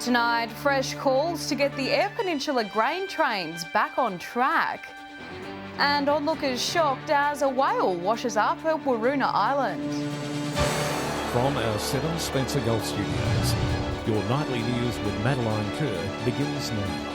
Tonight, fresh calls to get the Eyre Peninsula grain trains back on track. And onlookers shocked as a whale washes up at Waroona Island. From our 7 Spencer Gulf Studios, your nightly news with Madeline Kerr begins now.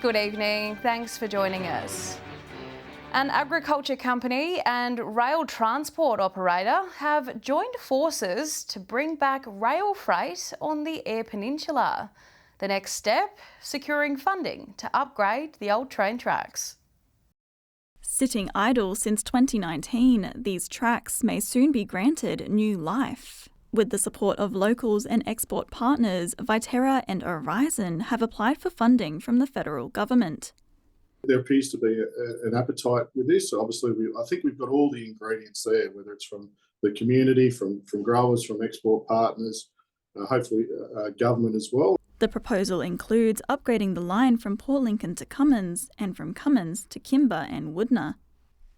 Good evening, thanks for joining us. An agriculture company and rail transport operator have joined forces to bring back rail freight on the Eyre Peninsula. The next step, securing funding to upgrade the old train tracks. Sitting idle since 2019, these tracks may soon be granted new life. With the support of locals and export partners, Viterra and Aurizon have applied for funding from the federal government. There appears to be an appetite with this. Obviously, I think we've got all the ingredients there, whether it's from the community, from growers, from export partners, hopefully government as well. The proposal includes upgrading the line from Port Lincoln to Cummins and from Cummins to Kimber and Woodner.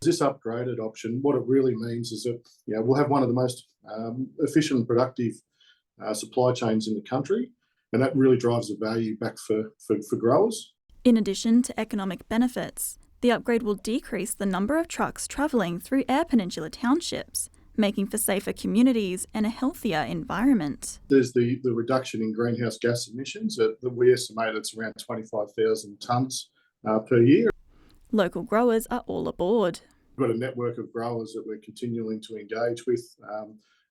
This upgraded option, what it really means is that we'll have one of the most efficient and productive supply chains in the country, and that really drives the value back for growers. In addition to economic benefits, the upgrade will decrease the number of trucks travelling through Eyre Peninsula townships, making for safer communities and a healthier environment. There's the reduction in greenhouse gas emissions that we estimate it's around 25,000 tonnes per year. Local growers are all aboard. We've got a network of growers that we're continuing to engage with,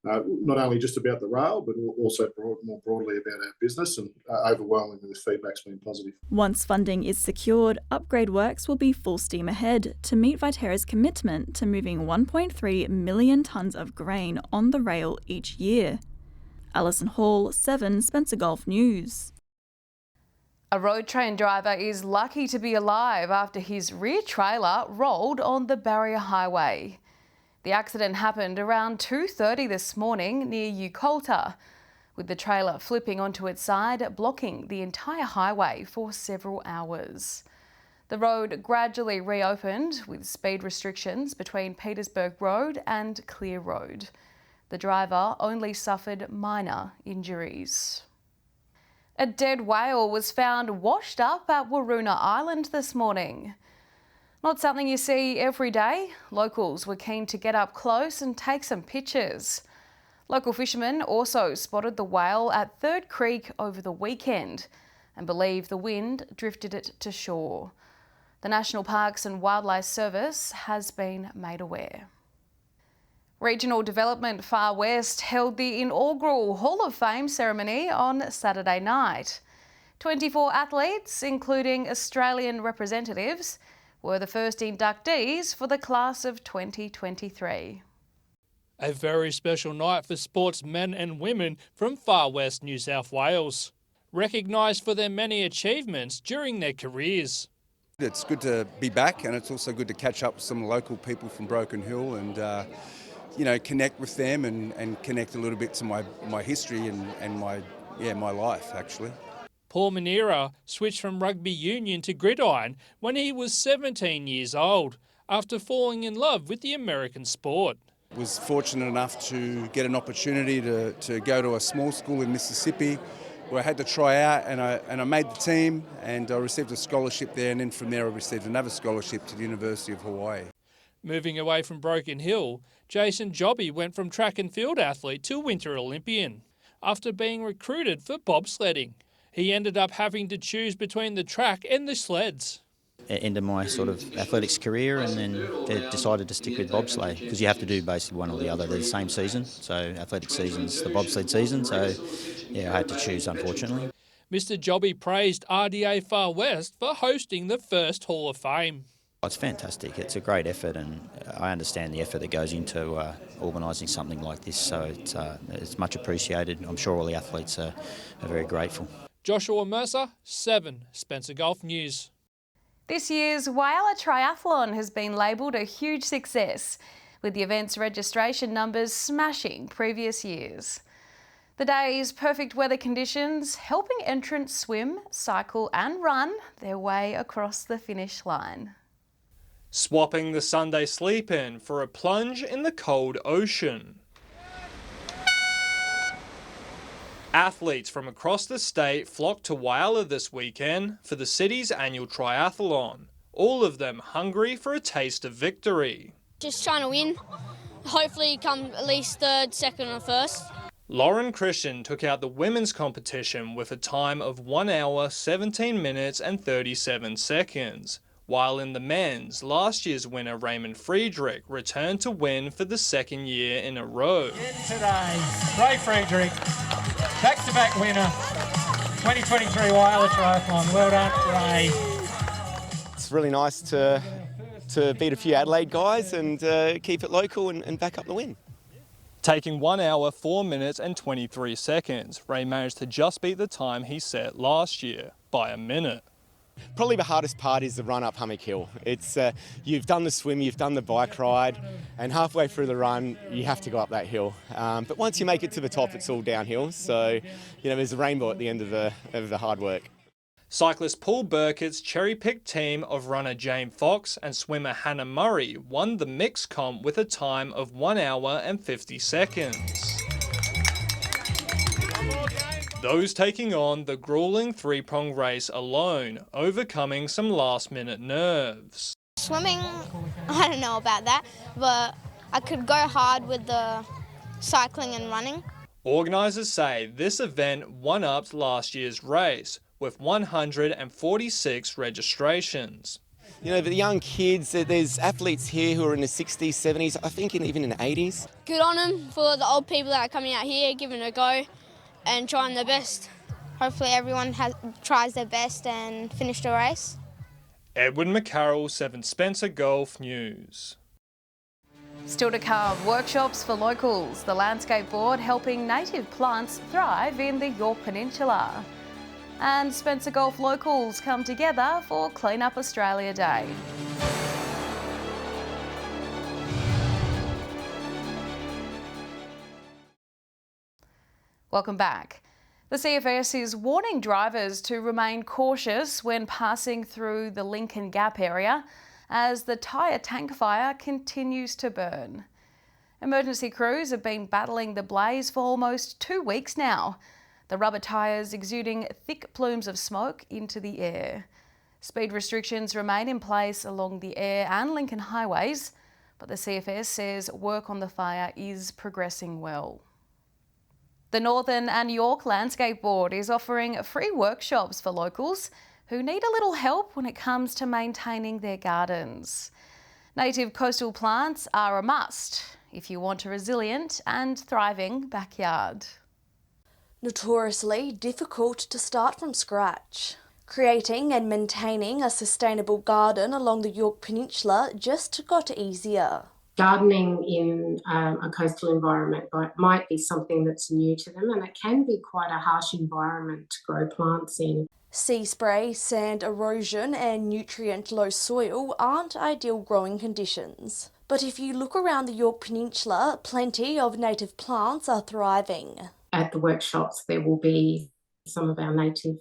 not only just about the rail, but also more broadly about our business, and overwhelmingly the feedback's been positive. Once funding is secured, upgrade works will be full steam ahead to meet Viterra's commitment to moving 1.3 million tonnes of grain on the rail each year. Alison Hall, 7 Spencer Gulf News. A road train driver is lucky to be alive after his rear trailer rolled on the Barrier Highway. The accident happened around 2:30 this morning near Ucolta, with the trailer flipping onto its side, blocking the entire highway for several hours. The road gradually reopened with speed restrictions between Petersburg Road and Clear Road. The driver only suffered minor injuries. A dead whale was found washed up at Waroona Island this morning. Not something you see every day. Locals were keen to get up close and take some pictures. Local fishermen also spotted the whale at Third Creek over the weekend and believe the wind drifted it to shore. The National Parks and Wildlife Service has been made aware. Regional Development Far West held the inaugural Hall of Fame ceremony on Saturday night. 24 athletes, including Australian representatives, were the first inductees for the class of 2023. A very special night for sportsmen and women from Far West New South Wales, recognised for their many achievements during their careers. It's good to be back, and it's also good to catch up with some local people from Broken Hill and connect with them and connect a little bit to my history and my life, actually. Paul Manera switched from rugby union to gridiron when he was 17 years old, after falling in love with the American sport. Was fortunate enough to get an opportunity to go to a small school in Mississippi where I had to try out, and I made the team, and I received a scholarship there, and then from there I received another scholarship to the University of Hawaii. Moving away from Broken Hill, Jason Jobby went from track and field athlete to Winter Olympian. After being recruited for bobsledding, he ended up having to choose between the track and the sleds. Ended my sort of athletics career, and then decided to stick with bobsleigh because you have to do basically one or the other. They're the same season, so athletic season's the bobsled season, so I had to choose, unfortunately. Mr. Jobby praised RDA Far West for hosting the first Hall of Fame. It's fantastic. It's a great effort, and I understand the effort that goes into organising something like this, so it's much appreciated. I'm sure all the athletes are very grateful. Joshua Mercer, 7 Spencer Gulf News. This year's Whyalla Triathlon has been labelled a huge success, with the event's registration numbers smashing previous years. The day's perfect weather conditions helping entrants swim, cycle and run their way across the finish line. Swapping the Sunday sleep in for a plunge in the cold ocean. Athletes from across the state flocked to Whyalla this weekend for the city's annual triathlon, all of them hungry for a taste of victory. Just trying to win, hopefully come at least third, second or first. Lauren Christian took out the women's competition with a time of 1 hour, 17 minutes and 37 seconds, while in the men's, last year's winner Raymond Friedrich returned to win for the second year in a row. In today, Ray Friedrich, back-to-back winner, 2023 Whyalla Triathlon. Well done, Ray. It's really nice to beat a few Adelaide guys and keep it local and back up the win. Taking 1 hour, 4 minutes and 23 seconds, Ray managed to just beat the time he set last year by a minute. Probably the hardest part is the run up Hummock Hill. It's you've done the swim, you've done the bike ride, and halfway through the run you have to go up that hill. But once you make it to the top, it's all downhill. So there's a rainbow at the end of the hard work. Cyclist Paul Burkett's cherry-picked team of runner Jane Fox and swimmer Hannah Murray won the mixed comp with a time of 1 hour and 50 seconds. Those taking on the grueling three-prong race alone, overcoming some last-minute nerves. Swimming, I don't know about that, but I could go hard with the cycling and running. Organisers say this event one-upped last year's race, with 146 registrations. The young kids, there's athletes here who are in the 60s, 70s, I think even in the 80s. Good on them for the old people that are coming out here, giving it a go and trying their best. Hopefully everyone tries their best and finish the race. Edward McCarroll, 7 Spencer Golf News. Still to come, workshops for locals. The Landscape Board helping native plants thrive in the Yorke Peninsula. And Spencer Golf locals come together for Clean Up Australia Day. Welcome back. The CFS is warning drivers to remain cautious when passing through the Lincoln Gap area as the tyre tank fire continues to burn. Emergency crews have been battling the blaze for almost 2 weeks now. The rubber tyres exuding thick plumes of smoke into the air. Speed restrictions remain in place along the Eyre and Lincoln highways, but the CFS says work on the fire is progressing well. The Northern and Yorke Landscape Board is offering free workshops for locals who need a little help when it comes to maintaining their gardens. Native coastal plants are a must if you want a resilient and thriving backyard. Notoriously difficult to start from scratch. Creating and maintaining a sustainable garden along the Yorke Peninsula just got easier. Gardening in a coastal environment might be something that's new to them, and it can be quite a harsh environment to grow plants in. Sea spray, sand erosion and nutrient-low soil aren't ideal growing conditions. But if you look around the Yorke Peninsula, plenty of native plants are thriving. At the workshops, there will be some of our native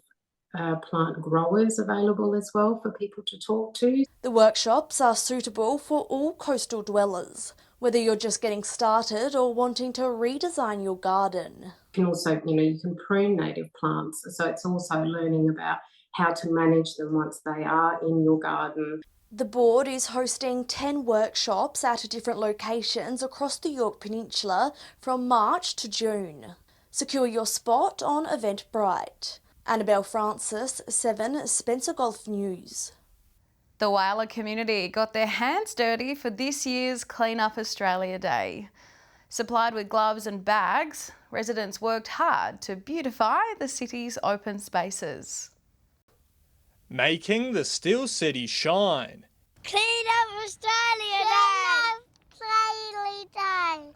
plant growers available as well for people to talk to. The workshops are suitable for all coastal dwellers, whether you're just getting started or wanting to redesign your garden. You can also, you can prune native plants, so it's also learning about how to manage them once they are in your garden. The board is hosting 10 workshops at different locations across the Yorke Peninsula from March to June. Secure your spot on Eventbrite. Annabelle Francis, 7 Spencer Golf News. The Whyalla community got their hands dirty for this year's Clean Up Australia Day. Supplied with gloves and bags, residents worked hard to beautify the city's open spaces. Making the Steel City shine. Clean Up Australia Day!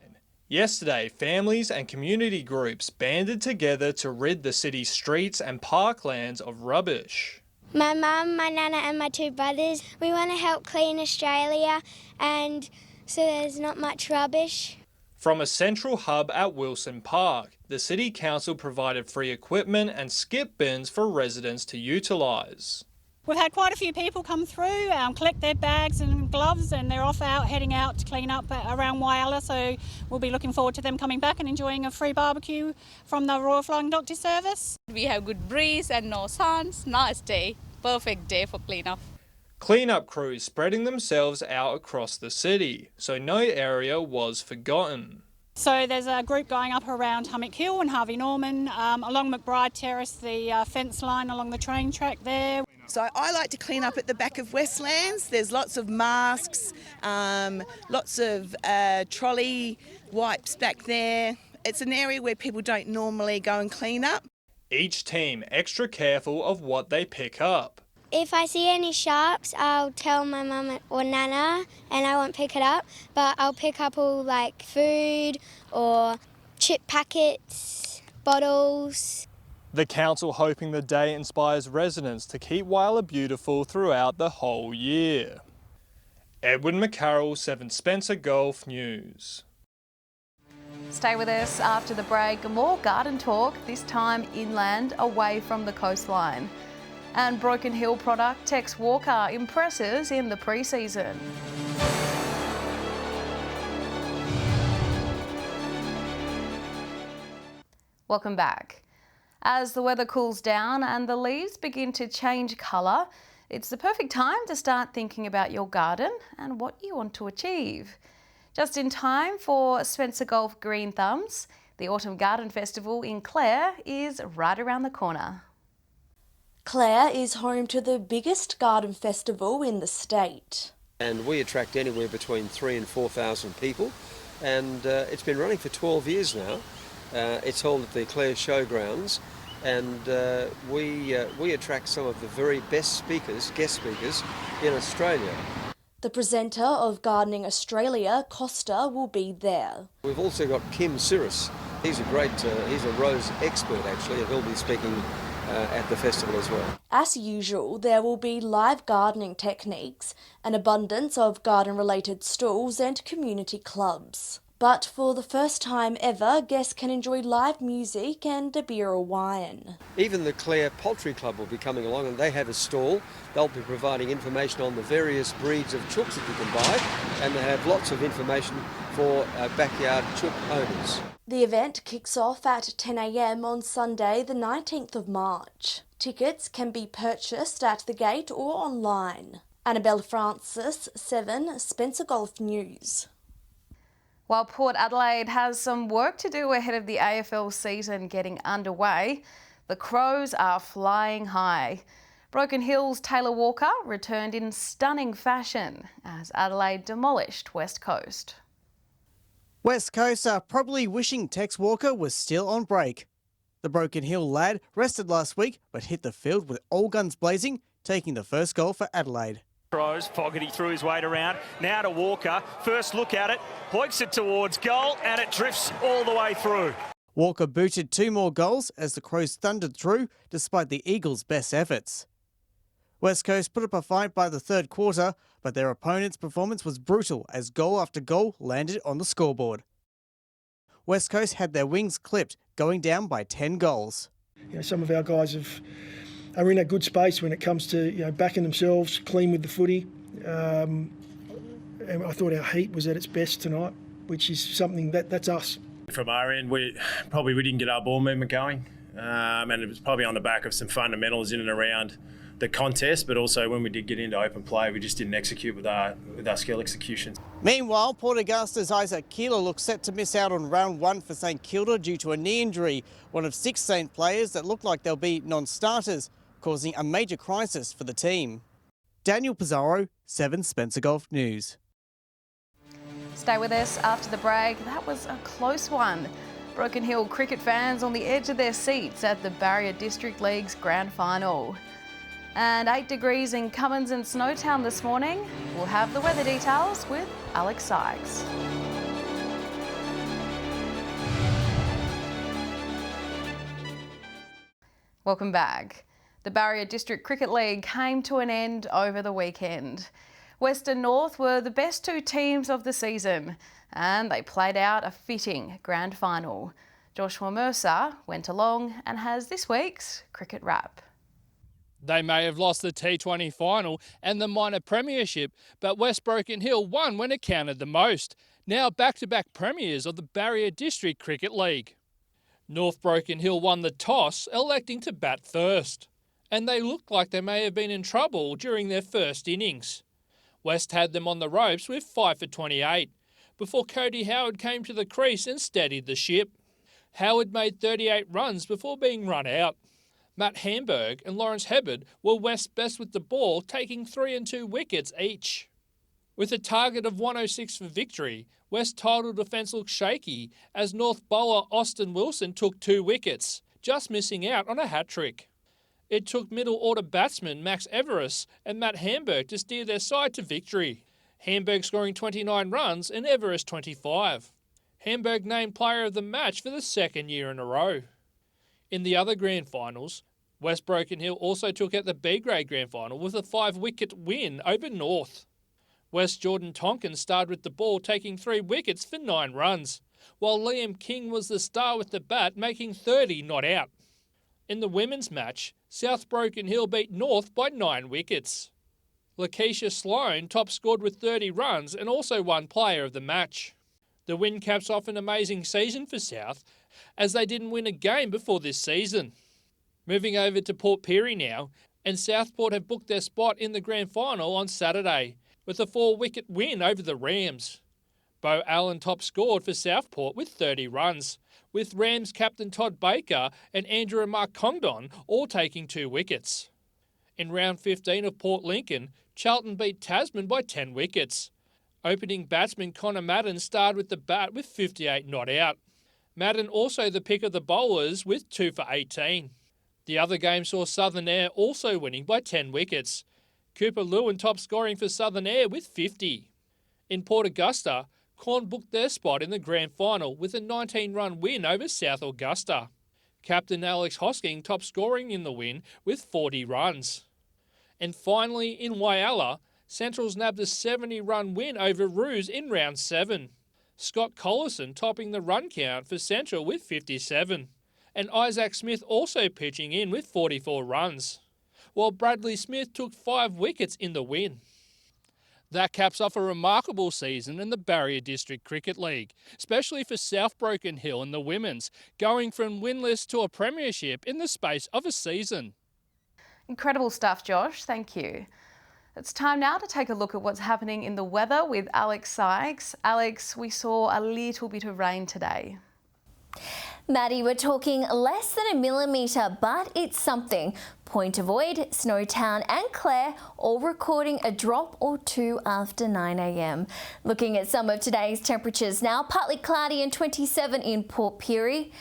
Yesterday, families and community groups banded together to rid the city's streets and parklands of rubbish. My mum, my nana and my 2 brothers, we want to help clean Australia and so there's not much rubbish. From a central hub at Wilson Park, the City Council provided free equipment and skip bins for residents to utilise. We've had quite a few people come through, collect their bags and gloves, and they're heading out to clean up around Whyalla, so we'll be looking forward to them coming back and enjoying a free barbecue from the Royal Flying Doctor Service. We have good breeze and no sun, nice day, perfect day for clean-up. Clean-up crews spreading themselves out across the city, so no area was forgotten. So there's a group going up around Hummock Hill and Harvey Norman, along McBride Terrace, the fence line along the train track there. So I like to clean up at the back of Westlands. There's lots of masks, lots of trolley wipes back there. It's an area where people don't normally go and clean up. Each team extra careful of what they pick up. If I see any sharks, I'll tell my mum or nana and I won't pick it up, but I'll pick up all like food or chip packets, bottles. The council hoping the day inspires residents to keep Whyalla beautiful throughout the whole year. Edwin McCarroll, 7 Spencer Golf News. Stay with us after the break. More garden talk, this time inland, away from the coastline. And Broken Hill product Tex Walker impresses in the pre-season. Welcome back. As the weather cools down and the leaves begin to change colour, it's the perfect time to start thinking about your garden and what you want to achieve. Just in time for Spencer Golf Green Thumbs, the Autumn Garden Festival in Clare is right around the corner. Clare is home to the biggest garden festival in the state. And we attract anywhere between 3,000 and 4,000 people, and it's been running for 12 years now. It's held at the Clare Showgrounds, and we attract some of the very best speakers, guest speakers, in Australia. The presenter of Gardening Australia, Costa, will be there. We've also got Kim Cyrus. He's a rose expert actually, and he'll be speaking at the festival as well. As usual, there will be live gardening techniques, an abundance of garden-related stalls and community clubs. But for the first time ever, guests can enjoy live music and a beer or wine. Even the Clare Poultry Club will be coming along, and they have a stall. They'll be providing information on the various breeds of chooks that you can buy, and they have lots of information for backyard chook owners. The event kicks off at 10 a.m. on Sunday, the 19th of March. Tickets can be purchased at the gate or online. Annabelle Francis, 7 Spencer Golf News. While Port Adelaide has some work to do ahead of the AFL season getting underway, the Crows are flying high. Broken Hill's Taylor Walker returned in stunning fashion as Adelaide demolished West Coast. West Coast are probably wishing Tex Walker was still on break. The Broken Hill lad rested last week but hit the field with all guns blazing, taking the first goal for Adelaide. Crows, Fogarty threw his weight around, now to Walker, first look at it, hoiks it towards goal and it drifts all the way through. Walker booted 2 more goals as the Crows thundered through despite the Eagles' best efforts. West Coast put up a fight by the third quarter, but their opponent's performance was brutal as goal after goal landed on the scoreboard. West Coast had their wings clipped, going down by 10 goals. Some of our guys are in a good space when it comes to backing themselves, clean with the footy. And I thought our heat was at its best tonight, which is something that's us. From our end, we didn't get our ball movement going, and it was probably on the back of some fundamentals in and around the contest, but also when we did get into open play, we just didn't execute with our skill execution. Meanwhile, Port Augusta's Isaac Keeler looks set to miss out on round 1 for St Kilda due to a knee injury, one of 6 Saint players that look like they'll be non-starters, causing a major crisis for the team. Daniel Pizarro, 7 Spencer Golf News. Stay with us after the break. That was a close one. Broken Hill cricket fans on the edge of their seats at the Barrier District League's Grand Final. And 8 degrees in Cummins and Snowtown this morning. We'll have the weather details with Alex Sykes. Welcome back. The Barrier District Cricket League came to an end over the weekend. Western North were the best 2 teams of the season and they played out a fitting grand final. Joshua Mercer went along and has this week's Cricket Wrap. They may have lost the T20 final and the minor premiership, but West Broken Hill won when it counted the most, now back-to-back premiers of the Barrier District Cricket League. North Broken Hill won the toss, electing to bat first, and they looked like they may have been in trouble during their first innings. West had them on the ropes with 5 for 28, before Cody Howard came to the crease and steadied the ship. Howard made 38 runs before being run out. Matt Hamburg and Lawrence Hebard were West's best with the ball, taking 3 and 2 wickets each. With a target of 106 for victory, West title defence looked shaky as North bowler Austin Wilson took 2 wickets, just missing out on a hat-trick. It took middle-order batsmen Max Everest and Matt Hamburg to steer their side to victory, Hamburg scoring 29 runs and Everest 25. Hamburg named player of the match for the second year in a row. In the other grand finals, West Broken Hill also took out the B-grade grand final with a 5-wicket win over North. West Jordan Tonkin starred with the ball, taking 3 wickets for 9 runs, while Liam King was the star with the bat, making 30 not out. In the women's match, South Broken Hill beat North by 9 wickets. Lakeisha Sloan top scored with 30 runs and also won player of the match. The win caps off an amazing season for South, as they didn't win a game before this season. Moving over to Port Pirie now, and Southport have booked their spot in the grand final on Saturday, with a 4-wicket win over the Rams. Beau Allen top scored for Southport with 30 runs, with Rams captain Todd Baker and Andrew Mark Congdon all taking 2 wickets. In round 15 of Port Lincoln, Charlton beat Tasman by 10 wickets. Opening batsman Connor Madden starred with the bat with 58 not out. Madden also the pick of the bowlers with 2 for 18. The other game saw Southern Air also winning by 10 wickets. Cooper Lewin top scoring for Southern Air with 50. In Port Augusta, Corn booked their spot in the grand final with a 19-run win over South Augusta. Captain Alex Hosking top scoring in the win with 40 runs. And finally, in Whyalla, Central's nabbed a 70-run win over Roos in round 7. Scott Collison topping the run count for Central with 57. And Isaac Smith also pitching in with 44 runs, while Bradley Smith took 5 wickets in the win. That caps off a remarkable season in the Barrier District Cricket League, especially for South Broken Hill and the women's, going from winless to a premiership in the space of a season. Incredible stuff, Josh. Thank you. It's time now to take a look at what's happening in the weather with Alex Sykes. Alex, we saw a little bit of rain today. Maddie, we're talking less than a millimetre, but it's something. Point Avoid, Snowtown and Clare all recording a drop or 2 after 9 a.m. Looking at some of today's temperatures now, partly cloudy and 27 in Port Pirie.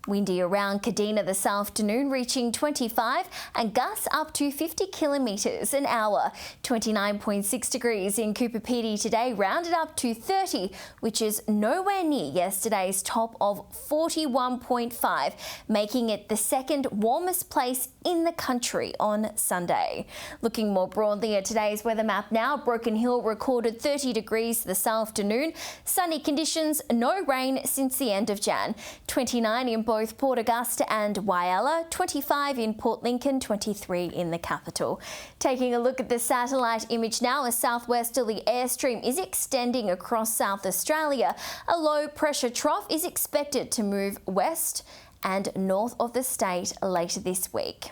Windy around Kadina this afternoon, reaching 25 and gusts up to 50 kilometres an hour. 29.6 degrees in Cooper Pedy today, rounded up to 30, which is nowhere near yesterday's top of 41.5, making it the second warmest place in the country on Sunday. Looking more broadly at today's weather map now, Broken Hill recorded 30 degrees this afternoon. Sunny conditions, no rain since the end of Jan. 29 in both Port Augusta and Whyalla, 25 in Port Lincoln, 23 in the capital. Taking a look at the satellite image now, a southwesterly airstream is extending across South Australia. A low pressure trough is expected to move west and north of the state later this week.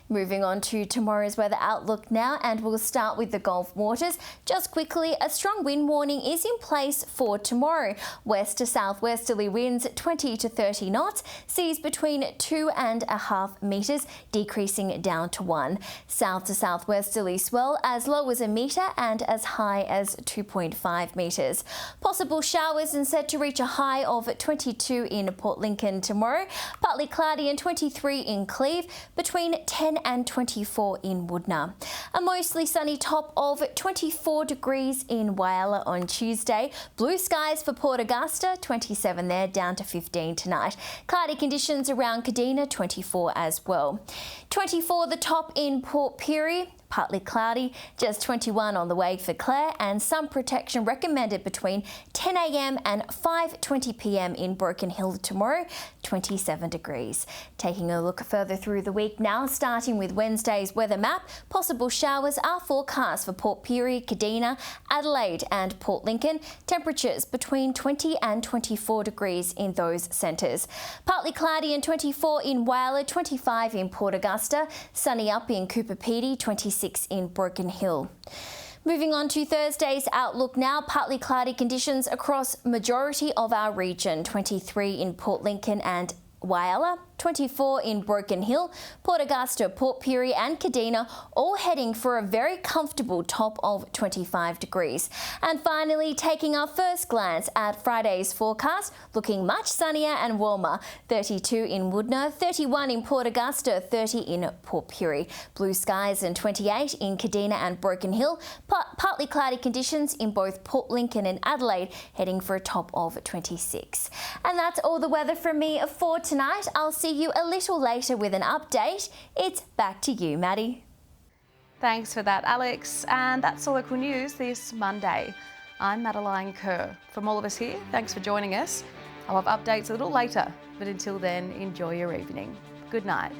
Moving on to tomorrow's weather outlook now, and we'll start with the Gulf waters. Just quickly, a strong wind warning is in place for tomorrow. West to southwesterly winds 20 to 30 knots, seas between 2.5 metres, decreasing down to 1. South to southwesterly swell as low as 1 metre and as high as 2.5 metres. Possible showers and set to reach a high of 22 in Port Lincoln tomorrow, partly cloudy and 23 in Cleve, between 10 and 24 in Woodna. A mostly sunny top of 24 degrees in Whyalla on Tuesday. Blue skies for Port Augusta, 27 there, down to 15 tonight. Cloudy conditions around Kadina, 24 as well. 24 the top in Port Pirie. Partly cloudy, just 21 on the way for Clare, and sun protection recommended between 10 a.m. and 5:20 p.m. in Broken Hill tomorrow, 27 degrees. Taking a look further through the week now, starting with Wednesday's weather map, possible showers are forecast for Port Pirie, Kadina, Adelaide and Port Lincoln. Temperatures between 20 and 24 degrees in those centres. Partly cloudy and 24 in Whyalla, 25 in Port Augusta, sunny up in Cooper Pedy, 26 in Broken Hill. Moving on to Thursday's outlook now, partly cloudy conditions across majority of our region, 23 in Port Lincoln and Whyalla, 24 in Broken Hill, Port Augusta, Port Pirie and Kadina all heading for a very comfortable top of 25 degrees. And finally, taking our first glance at Friday's forecast, looking much sunnier and warmer, 32 in Woodner, 31 in Port Augusta, 30 in Port Pirie. Blue skies and 28 in Kadina and Broken Hill, partly cloudy conditions in both Port Lincoln and Adelaide, heading for a top of 26. And that's all the weather from me for tonight. I'll see you a little later with an update. It's back to you, Maddie. Thanks for that, Alex. And that's all local news this Monday. I'm Madeline Kerr. From all of us here, thanks for joining us. I'll have updates a little later, but until then, enjoy your evening. Good night.